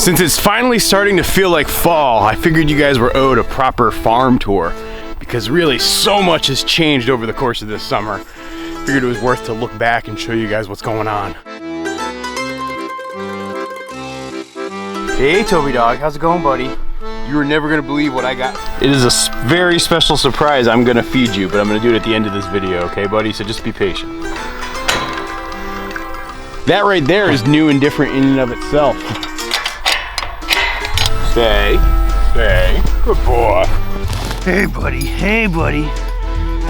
Since it's finally starting to feel like fall, I figured you guys were owed a proper farm tour because really so much has changed over the course of this summer. Figured it was worth to look back and show you guys what's going on. Hey Toby dog, how's it going, buddy? You are never gonna believe what I got. It is a very special surprise I'm gonna feed you, but I'm gonna do it at the end of this video, okay buddy? So just be patient. That right there is new and different in and of itself. Stay. Good boy. Hey buddy.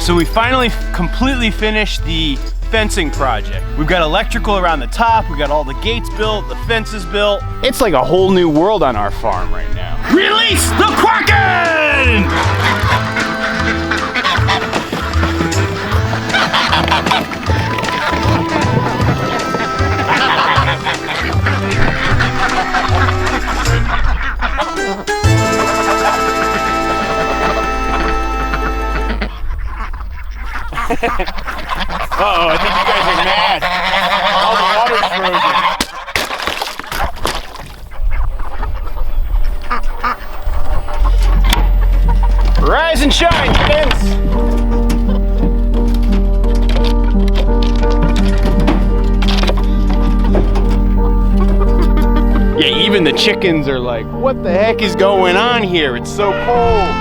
So we finally completely finished the fencing project. We've got electrical around the top, we got all the gates built, the fences built. It's like a whole new world on our farm right now. Release the Kraken! Uh-oh, I think you guys are mad. All the water's frozen. Rise and shine, fence! Yeah, even the chickens are like, what the heck is going on here? It's so cold.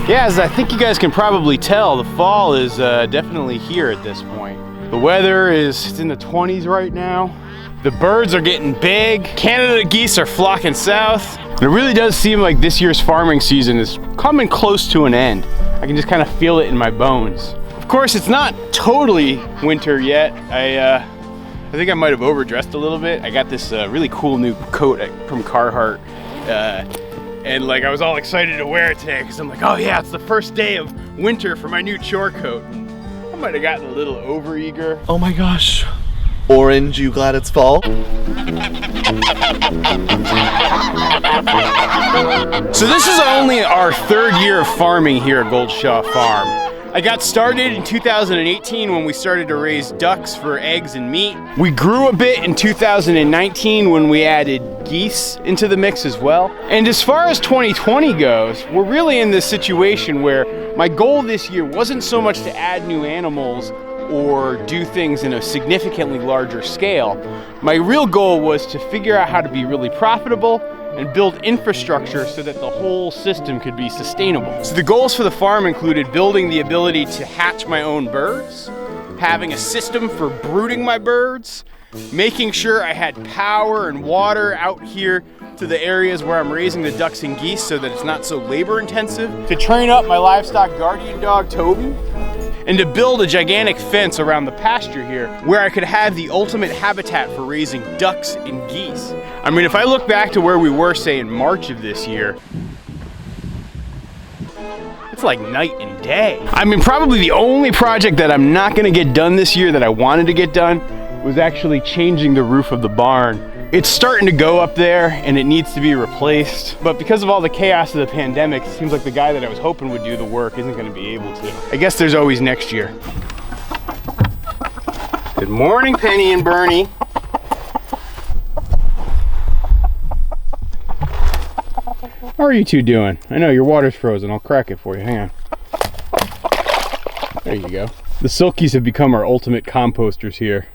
Yeah, as I think you guys can probably tell, the fall is definitely here at this point. The weather is in the 20s right now. The birds are getting big. Canada geese are flocking south. It really does seem like this year's farming season is coming close to an end. I can just kind of feel it in my bones. Of course, it's not totally winter yet. I think I might have overdressed a little bit. I got this really cool new coat from Carhartt. And like I was all excited to wear it today because I'm like, oh yeah, it's the first day of winter for my new chore coat. And I might have gotten a little overeager. Oh my gosh. Orange, you glad it's fall? So this is only our third year of farming here at Goldshaw Farm. I got started in 2018 when we started to raise ducks for eggs and meat. We grew a bit in 2019 when we added geese into the mix as well. And as far as 2020 goes, we're really in this situation where my goal this year wasn't so much to add new animals or do things in a significantly larger scale. My real goal was to figure out how to be really profitable and build infrastructure so that the whole system could be sustainable. So the goals for the farm included building the ability to hatch my own birds, having a system for brooding my birds, making sure I had power and water out here to the areas where I'm raising the ducks and geese so that it's not so labor intensive, to train up my livestock guardian dog, Toby, and to build a gigantic fence around the pasture here where I could have the ultimate habitat for raising ducks and geese. I mean, if I look back to where we were, say, in March of this year, it's like night and day. I mean, probably the only project that I'm not gonna get done this year that I wanted to get done was actually changing the roof of the barn. It's starting to go up there and it needs to be replaced. But because of all the chaos of the pandemic, it seems like the guy that I was hoping would do the work isn't gonna be able to. I guess there's always next year. Good morning, Penny and Bernie. How are you two doing? I know your water's frozen. I'll crack it for you. Hang on. There you go. The Silkies have become our ultimate composters here.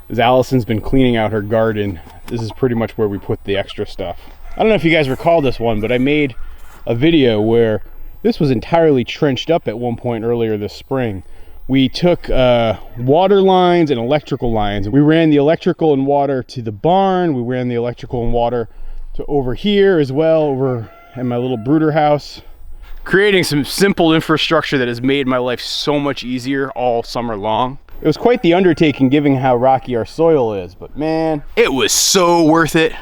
As Allison's been cleaning out her garden, this is pretty much where we put the extra stuff. I don't know if you guys recall this one, but I made a video where this was entirely trenched up at one point earlier this spring. We took water lines and electrical lines. We ran the electrical and water to the barn. We ran the electrical and water to over here as well, over at my little brooder house. creating some simple infrastructure that has made my life so much easier all summer long. It was quite the undertaking given how rocky our soil is, but man, it was so worth it.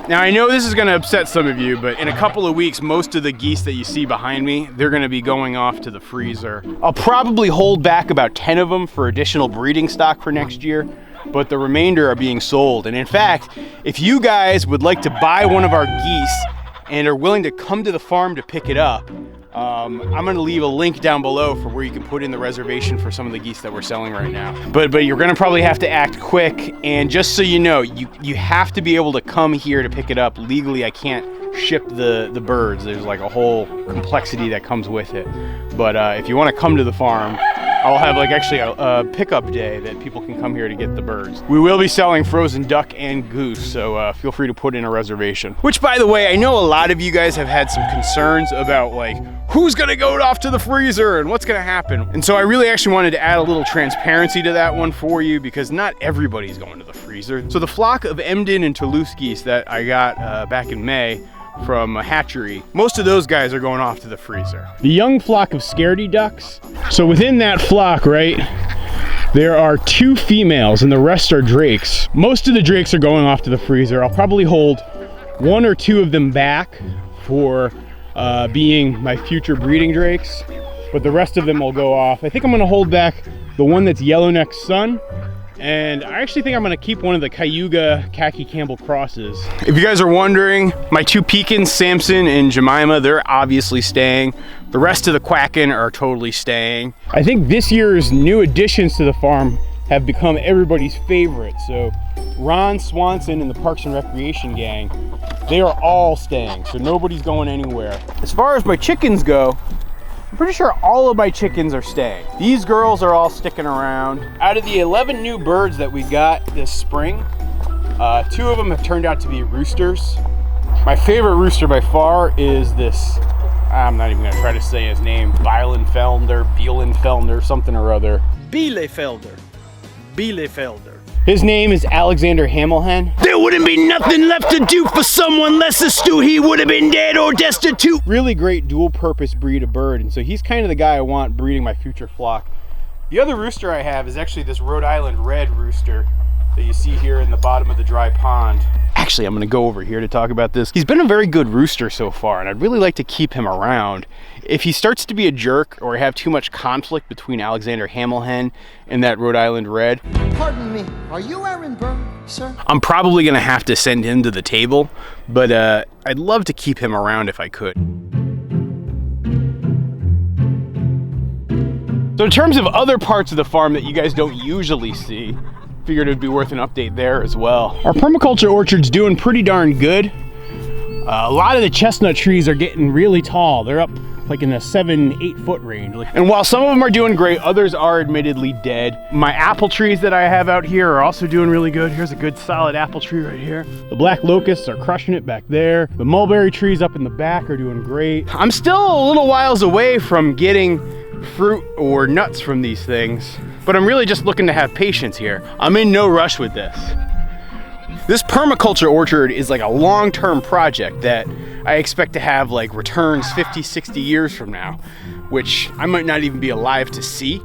Now I know this is gonna upset some of you, but in a couple of weeks, most of the geese that you see behind me, they're gonna be going off to the freezer. I'll probably hold back about 10 of them for additional breeding stock for next year, but the remainder are being sold. And in fact, if you guys would like to buy one of our geese and are willing to come to the farm to pick it up, I'm gonna leave a link down below for where you can put in the reservation for some of the geese that we're selling right now. But you're gonna probably have to act quick, and just so you know, you have to be able to come here to pick it up. Legally, I can't ship the birds. There's like a whole complexity that comes with it. But if you wanna come to the farm, I'll have like actually a pickup day that people can come here to get the birds. We will be selling frozen duck and goose, so feel free to put in a reservation. Which, by the way, I know a lot of you guys have had some concerns about like, who's gonna go off to the freezer and what's gonna happen? And so I really actually wanted to add a little transparency to that one for you, because not everybody's going to the freezer. So the flock of Emden and Toulouse geese that I got back in May from a hatchery, most of those guys are going off to the freezer. The young flock of scaredy ducks, so within that flock, right, there are 2 females and the rest are drakes. Most of the drakes are going off to the freezer. I'll probably hold 1 or 2 of them back for being my future breeding drakes, but the rest of them will go off. I think I'm gonna hold back the one that's yellow-necked sun, and I actually think I'm gonna keep one of the Cayuga Khaki Campbell crosses. If you guys are wondering, my 2 pecans, Samson and Jemima, they're obviously staying. The rest of the quacken are totally staying. I think this year's new additions to the farm have become everybody's favorite. So Ron Swanson and the Parks and Recreation gang, they are all staying, so nobody's going anywhere. As far as my chickens go, I'm pretty sure all of my chickens are staying. These girls are all sticking around. Out of the 11 new birds that we got this spring, 2 of them have turned out to be roosters. My favorite rooster by far is this, I'm not even gonna try to say his name, Bielenfelder, something or other. Bielefelder. His name is Alexander Hamilton. There wouldn't be nothing left to do for someone less astute. He would have been dead or destitute. Really great dual purpose breed of bird, and so he's kind of the guy I want breeding my future flock. The other rooster I have is actually this Rhode Island red rooster that you see here in the bottom of the dry pond. Actually, I'm gonna go over here to talk about this. He's been a very good rooster so far, and I'd really like to keep him around. If he starts to be a jerk or have too much conflict between Alexander Hamilton and that Rhode Island red, Pardon me, are you Aaron Burr, sir? I'm probably gonna have to send him to the table, but I'd love to keep him around if I could. So in terms of other parts of the farm that you guys don't usually see, figured it'd be worth an update there as well. Our permaculture orchard's doing pretty darn good. A lot of the chestnut trees are getting really tall. They're up like in the 7-8 foot range. And while some of them are doing great, others are admittedly dead. My apple trees that I have out here are also doing really good. Here's a good solid apple tree right here. The black locusts are crushing it back there. The mulberry trees up in the back are doing great. I'm still a little whiles away from getting fruit or nuts from these things, but I'm really just looking to have patience here. I'm in no rush with this. This permaculture orchard is like a long-term project that I expect to have like returns 50, 60 years from now, which I might not even be alive to see,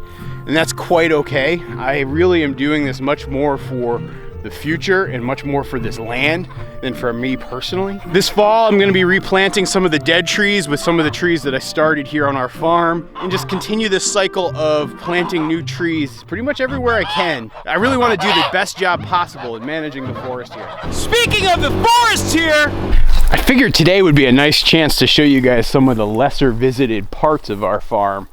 and that's quite okay. I really am doing this much more for the future and much more for this land than for me personally. This fall, I'm gonna be replanting some of the dead trees with some of the trees that I started here on our farm, and just continue this cycle of planting new trees pretty much everywhere I can. I really wanna do the best job possible in managing the forest here. Speaking of the forest here, I figured today would be a nice chance to show you guys some of the lesser visited parts of our farm,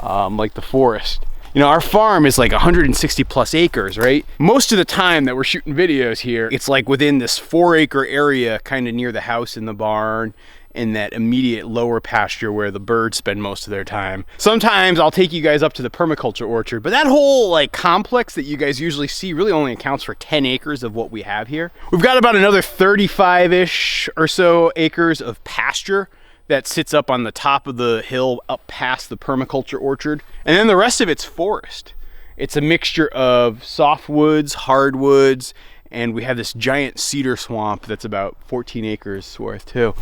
like the forest. You know, our farm is like 160 plus acres, right? Most of the time that we're shooting videos here, it's like within this 4-acre area, kind of near the house and the barn, and that immediate lower pasture where the birds spend most of their time. Sometimes I'll take you guys up to the permaculture orchard, but that whole like complex that you guys usually see really only accounts for 10 acres of what we have here. We've got about another 35-ish or so acres of pasture that sits up on the top of the hill up past the permaculture orchard. And then the rest of it's forest. It's a mixture of softwoods, hardwoods, and we have this giant cedar swamp that's about 14 acres worth too.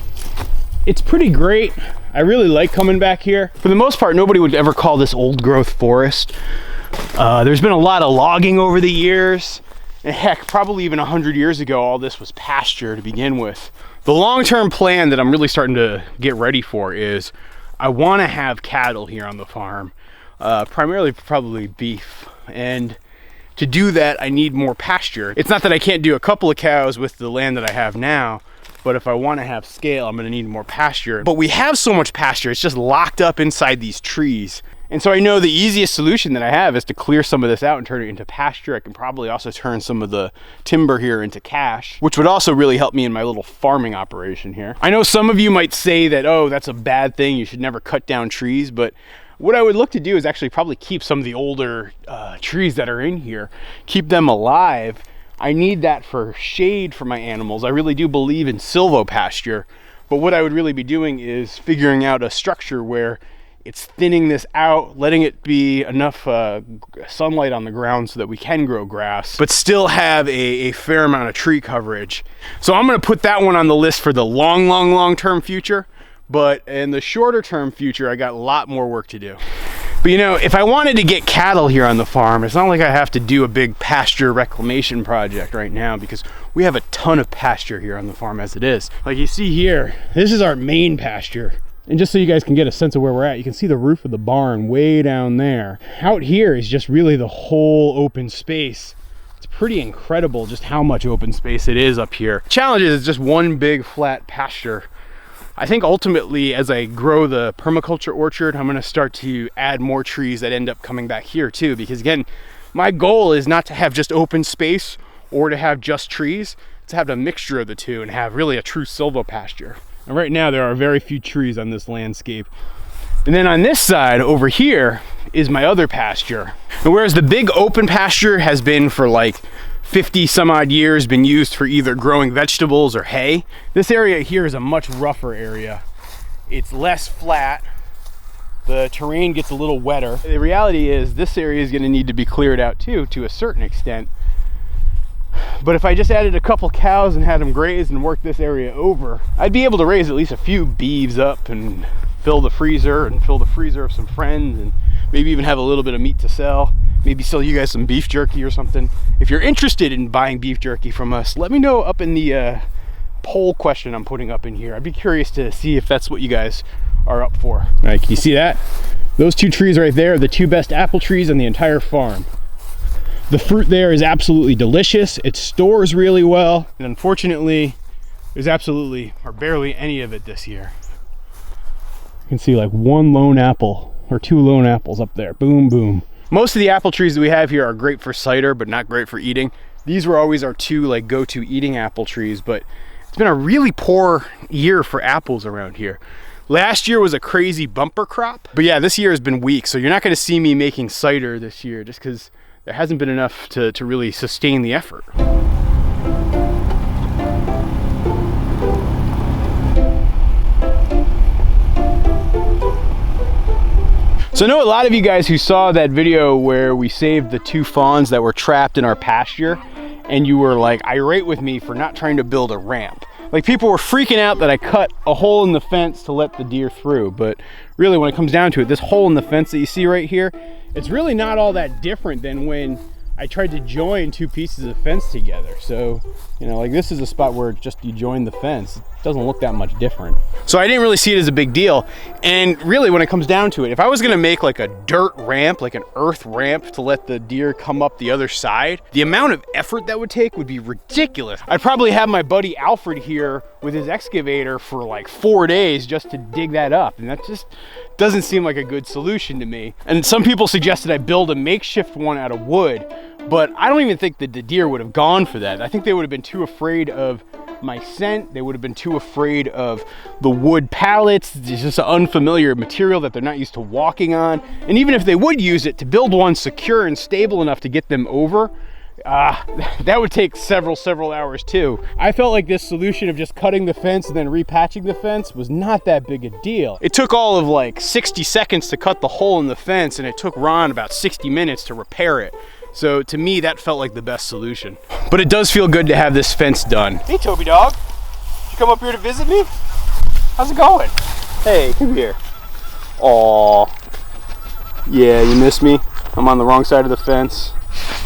It's pretty great. I really like coming back here. For the most part, nobody would ever call this old growth forest. There's been a lot of logging over the years. And heck, probably even 100 years ago, all this was pasture to begin with. The long-term plan that I'm really starting to get ready for is I want to have cattle here on the farm, primarily probably beef. And to do that, I need more pasture. It's not that I can't do a couple of cows with the land that I have now, but if I want to have scale, I'm going to need more pasture. But we have so much pasture, it's just locked up inside these trees. And so I know the easiest solution that I have is to clear some of this out and turn it into pasture. I can probably also turn some of the timber here into cash, which would also really help me in my little farming operation here. I know some of you might say that, oh, that's a bad thing, you should never cut down trees, but what I would look to do is actually probably keep some of the older trees that are in here, keep them alive. I need that for shade for my animals. I really do believe in silvopasture, but what I would really be doing is figuring out a structure where it's thinning this out, letting it be enough sunlight on the ground so that we can grow grass, but still have a fair amount of tree coverage. So I'm gonna put that one on the list for the long-term future, but in the shorter term future, I got a lot more work to do. But you know, if I wanted to get cattle here on the farm, it's not like I have to do a big pasture reclamation project right now because we have a ton of pasture here on the farm as it is. Like you see here, this is our main pasture. And just so you guys can get a sense of where we're at, you can see the roof of the barn way down there. Out here is just really the whole open space. It's pretty incredible just how much open space it is up here. Challenge is it's just one big flat pasture. I think ultimately as I grow the permaculture orchard, I'm gonna start to add more trees that end up coming back here too, because again, my goal is not to have just open space or to have just trees, it's to have a mixture of the two and have really a true silvopasture. And right now there are very few trees on this landscape. And then on this side over here is my other pasture. And whereas the big open pasture has been for like 50 some odd years been used for either growing vegetables or hay, this area here is a much rougher area. It's less flat. The terrain gets a little wetter. The reality is this area is going to need to be cleared out too, to a certain extent. But if I just added a couple cows and had them graze and work this area over, I'd be able to raise at least a few beeves up and fill the freezer of some friends, and maybe even have a little bit of meat to sell. Maybe sell you guys some beef jerky or something. If you're interested in buying beef jerky from us, let me know up in the poll question I'm putting up in here. I'd be curious to see if that's what you guys are up for. All right, can you see that? Those two trees right there are the two best apple trees on the entire farm. The fruit there is absolutely delicious. It stores really well. And unfortunately, there's absolutely or barely any of it this year. You can see like one lone apple or two lone apples up there. Boom, boom. Most of the apple trees that we have here are great for cider, but not great for eating. These were always our two like go-to eating apple trees, but it's been a really poor year for apples around here. Last year was a crazy bumper crop, but yeah, this year has been weak. So you're not gonna see me making cider this year just because there hasn't been enough to really sustain the effort. So I know a lot of you guys who saw that video where we saved the two fawns that were trapped in our pasture, and you were like irate with me for not trying to build a ramp. Like people were freaking out that I cut a hole in the fence to let the deer through, but really when it comes down to it, this hole in the fence that you see right here, it's really not all that different than when I tried to join two pieces of fence together. So, you know, like this is a spot where just you join the fence. It doesn't look that much different. So I didn't really see it as a big deal. And really when it comes down to it, if I was gonna make like a dirt ramp, like an earth ramp to let the deer come up the other side, the amount of effort that would take would be ridiculous. I'd probably have my buddy Alfred here with his excavator for like 4 days just to dig that up. And that just doesn't seem like a good solution to me. And some people suggested I build a makeshift one out of wood, but I don't even think that the deer would have gone for that. I think they would have been too afraid of my scent. They would have been too afraid of the wood pallets. It's just an unfamiliar material that they're not used to walking on. And even if they would use it, to build one secure and stable enough to get them over, that would take several hours too. I felt like this solution of just cutting the fence and then repatching the fence was not that big a deal. It took all of like 60 seconds to cut the hole in the fence, and it took Ron about 60 minutes to repair it. So to me, that felt like the best solution. But it does feel good to have this fence done. Hey, Toby dog. Did you come up here to visit me? How's it going? Hey, come here. Aw. Yeah, you missed me? I'm on the wrong side of the fence.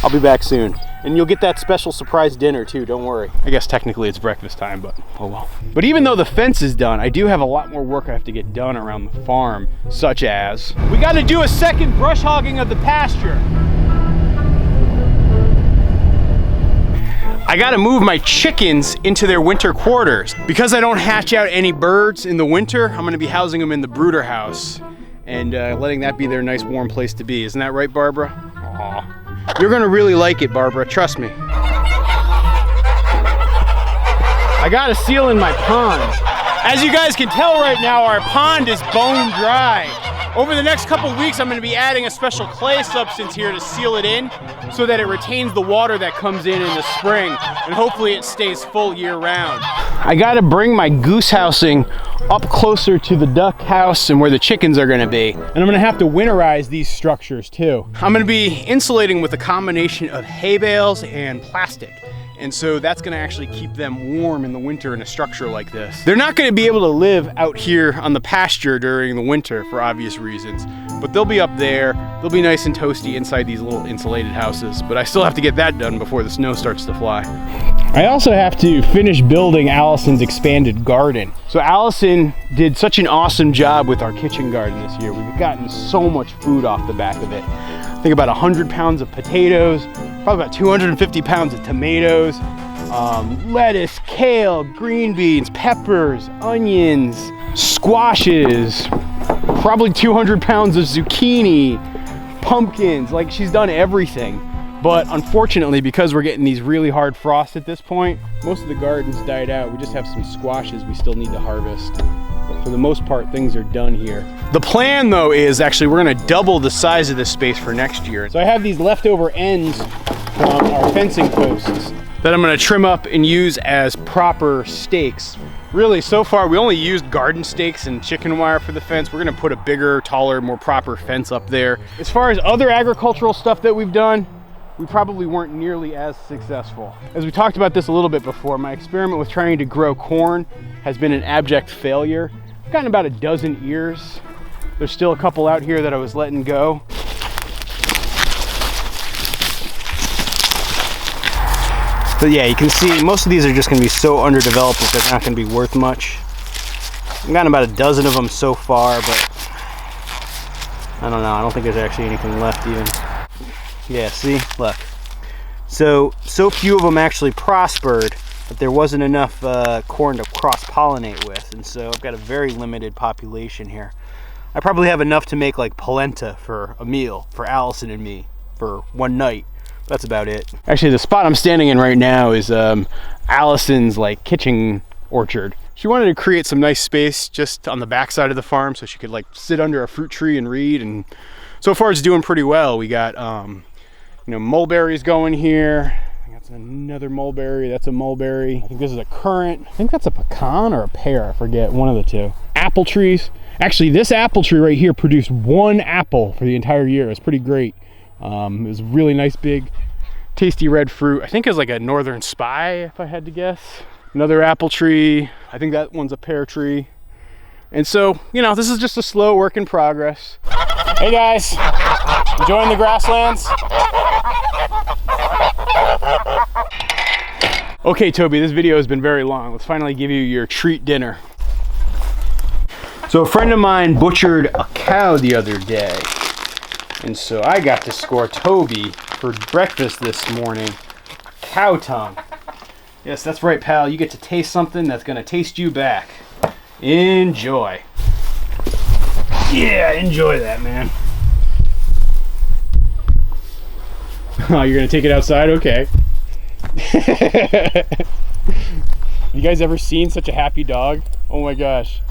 I'll be back soon. And you'll get that special surprise dinner too, don't worry. I guess technically it's breakfast time, but oh well. But even though the fence is done, I do have a lot more work I have to get done around the farm, such as we got to do a second brush hogging of the pasture. I got to move my chickens into their winter quarters. Because I don't hatch out any birds in the winter, I'm going to be housing them in the brooder house and letting that be their nice warm place to be. Isn't that right, Barbara? Aw. You're gonna really like it, Barbara, trust me. I got a seal in my pond. As you guys can tell right now, our pond is bone dry. Over the next couple weeks, I'm gonna be adding a special clay substance here to seal it in so that it retains the water that comes in the spring, and hopefully it stays full year round. I gotta bring my goose housing up closer to the duck house and where the chickens are gonna be. And I'm gonna have to winterize these structures too. I'm gonna be insulating with a combination of hay bales and plastic. And so that's gonna actually keep them warm in the winter in a structure like this. They're not gonna be able to live out here on the pasture during the winter for obvious reasons, but they'll be up there. They'll be nice and toasty inside these little insulated houses, but I still have to get that done before the snow starts to fly. I also have to finish building Allison's expanded garden. So Allison did such an awesome job with our kitchen garden this year. We've gotten so much food off the back of it. I think about 100 pounds of potatoes, probably about 250 pounds of tomatoes, lettuce, kale, green beans, peppers, onions, squashes, probably 200 pounds of zucchini, pumpkins. Like, she's done everything. But unfortunately, because we're getting these really hard frosts at this point, most of the garden's died out. We just have some squashes we still need to harvest. But for the most part, things are done here. The plan though is actually we're gonna double the size of this space for next year. So I have these leftover ends from our fencing posts that I'm gonna trim up and use as proper stakes. Really, so far we only used garden stakes and chicken wire for the fence. We're gonna put a bigger, taller, more proper fence up there. As far as other agricultural stuff that we've done, we probably weren't nearly as successful. As we talked about this a little bit before, my experiment with trying to grow corn has been an abject failure. I've gotten about a dozen ears. There's still a couple out here that I was letting go. But yeah, you can see most of these are just gonna be so underdeveloped that they're not gonna be worth much. I've gotten about a dozen of them so far, but I don't know, I don't think there's actually anything left even. Yeah, see, look. So few of them actually prospered that there wasn't enough corn to cross-pollinate with, and so I've got a very limited population here. I probably have enough to make like polenta for a meal for Allison and me for one night. That's about it. Actually, the spot I'm standing in right now is Allison's like kitchen orchard. She wanted to create some nice space just on the back side of the farm so she could like sit under a fruit tree and read, and so far it's doing pretty well. We got you know, mulberries going here. That's another mulberry. That's a mulberry. I think this is a currant. I think that's a pecan or a pear. I forget, one of the two. Apple trees. Actually, this apple tree right here produced one apple for the entire year. It's pretty great. It was really nice, big, tasty red fruit. I think it's like a northern spy, if I had to guess. Another apple tree. I think that one's a pear tree. And so, you know, this is just a slow work in progress. Hey guys, enjoying the grasslands? Okay, Toby, this video has been very long. Let's finally give you your treat dinner. So a friend of mine butchered a cow the other day, and so I got to score Toby for breakfast this morning. Cow tongue. Yes, that's right, pal. You get to taste something that's gonna taste you back. Enjoy. Yeah, enjoy that, man. Oh, you're gonna take it outside? Okay. You guys ever seen such a happy dog? Oh my gosh.